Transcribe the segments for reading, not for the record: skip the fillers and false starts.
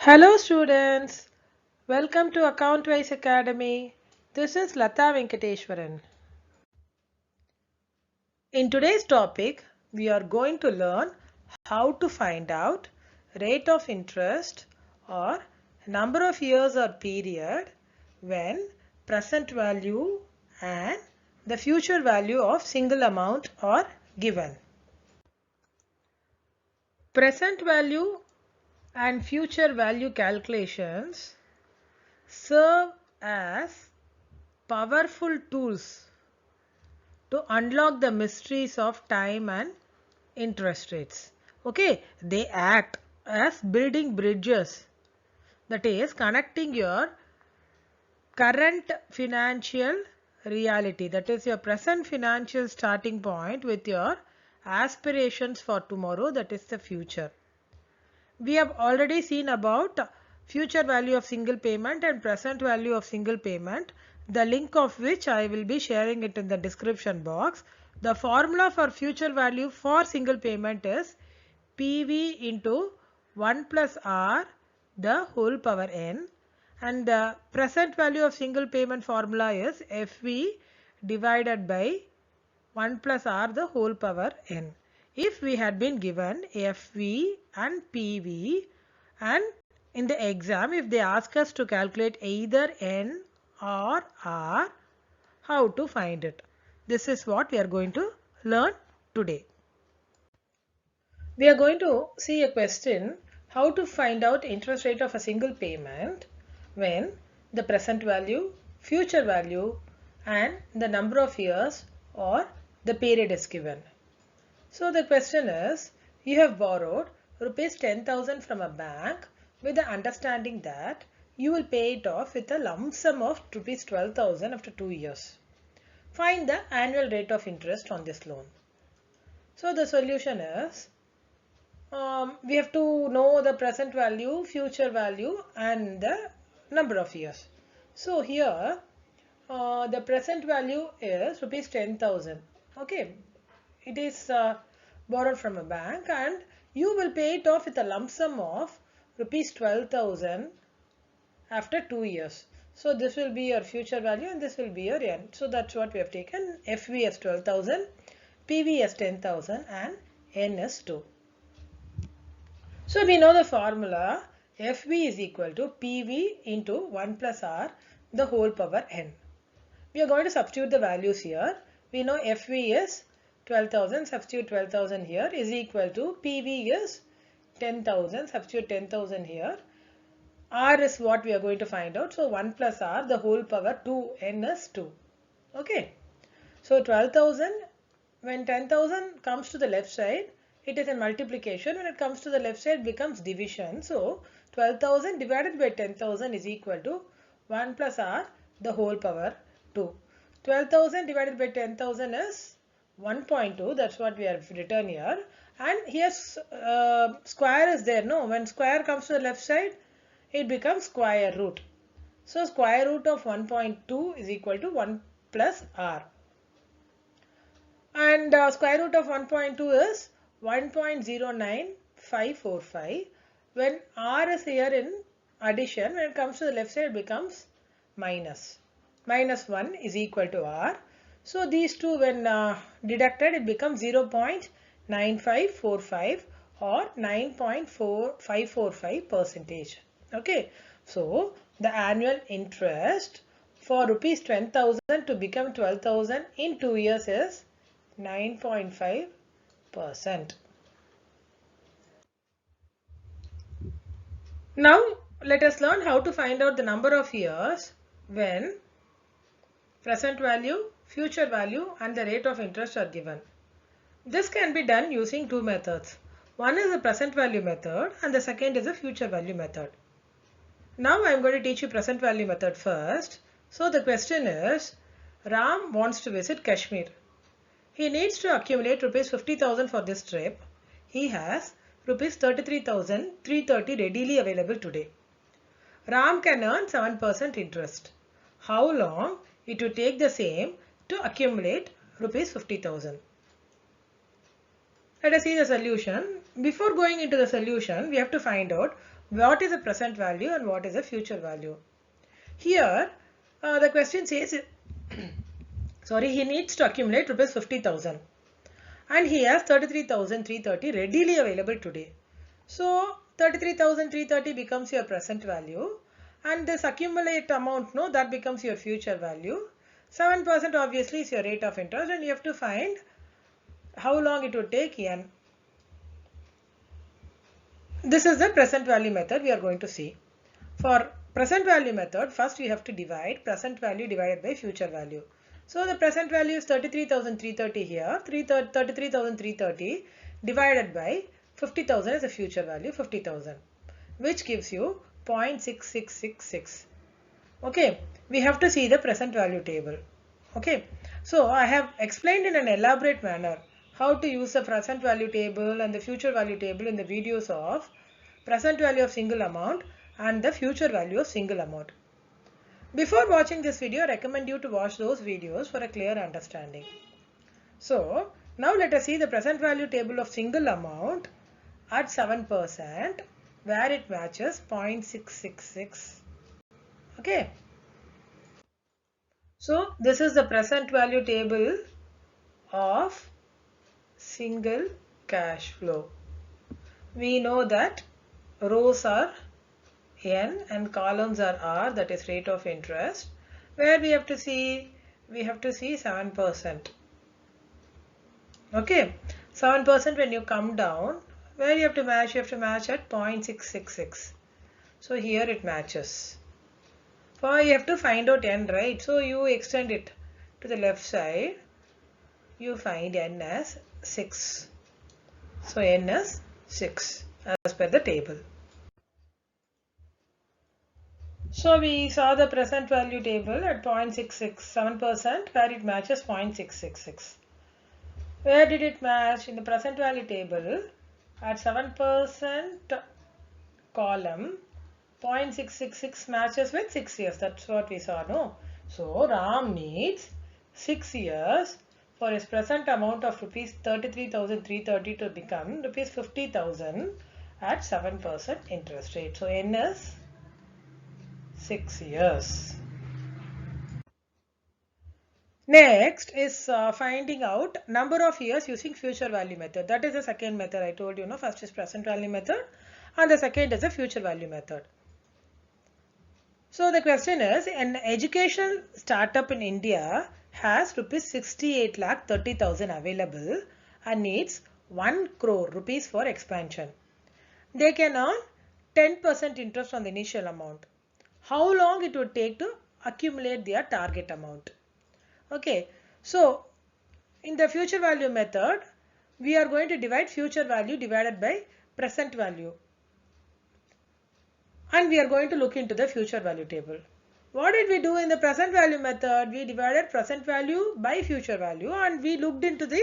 Hello students, welcome to Account-Wise Academy. This is Latha Venkateshwaran. In today's topic, we are going to learn how to find out rate of interest or number of years or period when present value and the future value of single amount are given. Present value and future value calculations serve as powerful tools to unlock the mysteries of time and interest rates. Okay, they act as building bridges, that is connecting your current financial reality, that is your present financial starting point, with your aspirations for tomorrow, that is the future. We have already seen about future value of single payment and present value of single payment, the link of which I will be sharing it in the description box. The formula for future value for single payment is PV into 1 plus R the whole power n, and the present value of single payment formula is FV divided by 1 plus R the whole power n. If we had been given FV and PV, and in the exam if they ask us to calculate either n or R, how to find it? This is what we are going to learn today. We are going to see a question, how to find out interest rate of a single payment when the present value, future value and the number of years or the period is given. So the question is, you have borrowed rupees 10,000 from a bank with the understanding that you will pay it off with a lump sum of rupees 12,000 after 2 years. Find the annual rate of interest on this loan. So the solution is, we have to know the present value, future value and the number of years. So here the present value is rupees 10,000. Okay, it is borrowed from a bank and you will pay it off with a lump sum of rupees 12,000 after 2 years. So this will be your future value and this will be your n. So that's what we have taken. FV as 12,000, PV as 10,000 and n is 2. So we know the formula, FV is equal to PV into 1 plus R the whole power n. We are going to substitute the values here. We know FV is 12,000, substitute 12,000 here, is equal to PV is 10,000, substitute 10,000 here. R is what we are going to find out. So 1 plus R the whole power 2, n is 2. Okay. So 12,000, when 10,000 comes to the left side, it is a multiplication. When it comes to the left side, it becomes division. So 12,000 divided by 10,000 is equal to 1 plus R the whole power 2. 12,000 divided by 10,000 is 1.2. That's what we have written here. And here square is there. No, when square comes to the left side, it becomes square root. So square root of 1.2 is equal to 1 plus R. And square root of 1.2 is 1.09545. When R is here in addition, when it comes to the left side, it becomes minus. Minus 1 is equal to R. So these two when deducted, it becomes 0.9545 or 9.4545%. Okay. So the annual interest for rupees 10,000 to become 12,000 in 2 years is 9.5%. Now let us learn how to find out the number of years when present value, future value and the rate of interest are given. This can be done using two methods. One is the present value method and the second is the future value method. Now I am going to teach you present value method first. So the question is, Ram wants to visit Kashmir. He needs to accumulate rupees 50,000 for this trip. He has rupees 33,330 readily available today. Ram can earn 7% interest. How long it will take the same to accumulate rupees 50,000? Let us see the solution. Before going into the solution, we have to find out what is the present value and what is the future value. Here the question says sorry, he needs to accumulate rupees 50,000 and he has 33,330 readily available today. So 33,330 becomes your present value and this accumulate amount, no, that becomes your future value. 7% obviously is your rate of interest and you have to find how long it would take n. This is the present value method we are going to see. For present value method, first we have to divide present value divided by future value. So the present value is 33,330 here. 33,330 divided by 50,000 is the future value, 50,000, which gives you 0.6666. Okay, we have to see the present value table. Okay, so I have explained in an elaborate manner how to use the present value table and the future value table in the videos of present value of single amount and the future value of single amount. Before watching this video, I recommend you to watch those videos for a clear understanding. So now let us see the present value table of single amount at 7% where it matches 0.666. Okay. So this is the present value table of single cash flow. We know that rows are N and columns are R, that is rate of interest, where we have to see 7%. Okay, 7% when you come down, where you have to match at 0.666. So here it matches. For you have to find out N, right? So you extend it to the left side. You find N as 6. So N is 6 as per the table. So we saw the present value table at 0.667% where it matches 0.666. Where did it match? In the present value table at 7% column 0.666 matches with 6 years. That's what we saw, no? So Ram needs 6 years for his present amount of rupees 33,330 to become rupees 50,000 at 7% interest rate. So N is 6 years. Next is finding out number of years using future value method. That is the second method I told you. First is present value method and the second is the future value method. So the question is, an educational startup in India has rupees 68,30,000 available and needs 1 crore rupees for expansion. They can earn 10% interest on the initial amount. How long it would take to accumulate their target amount? Okay, so in the future value method, we are going to divide future value divided by present value. And we are going to look into the future value table. What did we do in the present value method? We divided present value by future value and we looked into the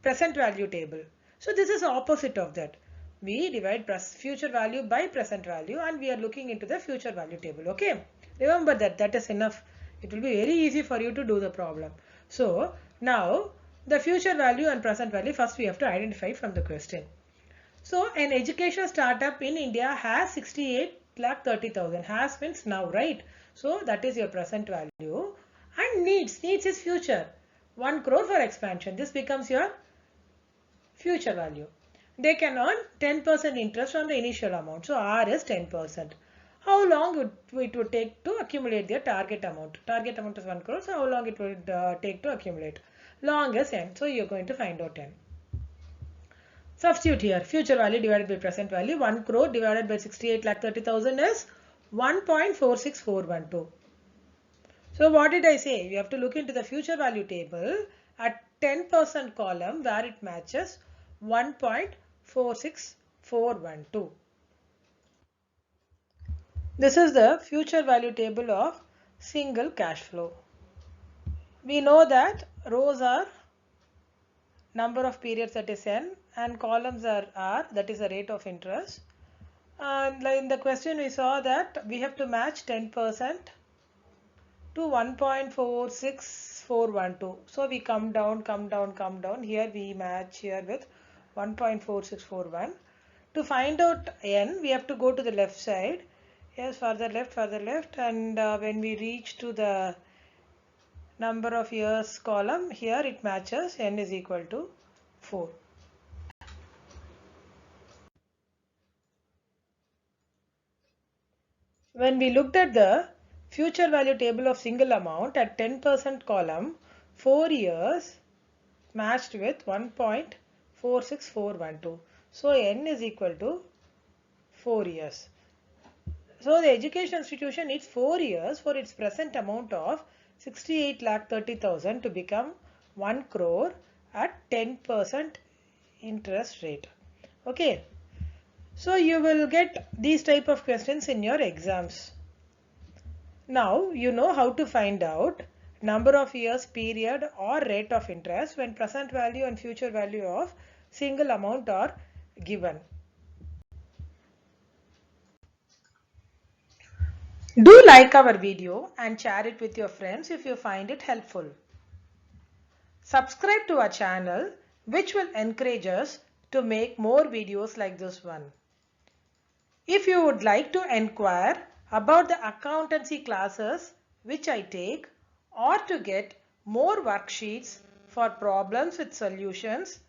present value table. So this is opposite of that. We divide future value by present value and we are looking into the future value table. Okay, remember that is enough. It will be very easy for you to do the problem. So now the future value and present value first we have to identify from the question. So an education startup in India has 68,30,000. Has means now, right? So that is your present value and needs is future. 1 crore for expansion. This becomes your future value. They can earn 10% interest on the initial amount. So R is 10%. How long it would take to accumulate their target amount? Target amount is 1 crore. So how long it would take to accumulate? Long is N. So you're going to find out N. Substitute here. Future value divided by present value. 1 crore divided by 68,30,000 is 1.46412. So what did I say? You have to look into the future value table at 10% column where it matches 1.46412. This is the future value table of single cash flow. We know that rows are number of periods, that is N, and columns are R, that is the rate of interest. And in the question we saw that we have to match 10% to 1.46412. So we come down. Here we match here with 1.4641. To find out n, we have to go to the left side. Yes, further left, and when we reach to the number of years column, here it matches n is equal to 4. When we looked at the future value table of single amount at 10% column, 4 years matched with 1.46412. So n is equal to 4 years. So the education institution needs 4 years for its present amount of 68,30,000 to become 1 crore at 10% interest rate. Okay. So you will get these type of questions in your exams. Now you know how to find out number of years, period or rate of interest when present value and future value of single amount are given. Do like our video and share it with your friends if you find it helpful. Subscribe to our channel, which will encourage us to make more videos like this one. If you would like to inquire about the accountancy classes which I take, or to get more worksheets for problems with solutions,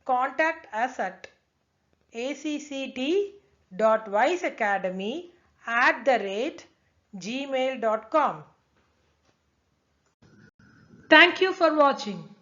contact us at acct.wiseacademy@gmail.com. Thank you for watching.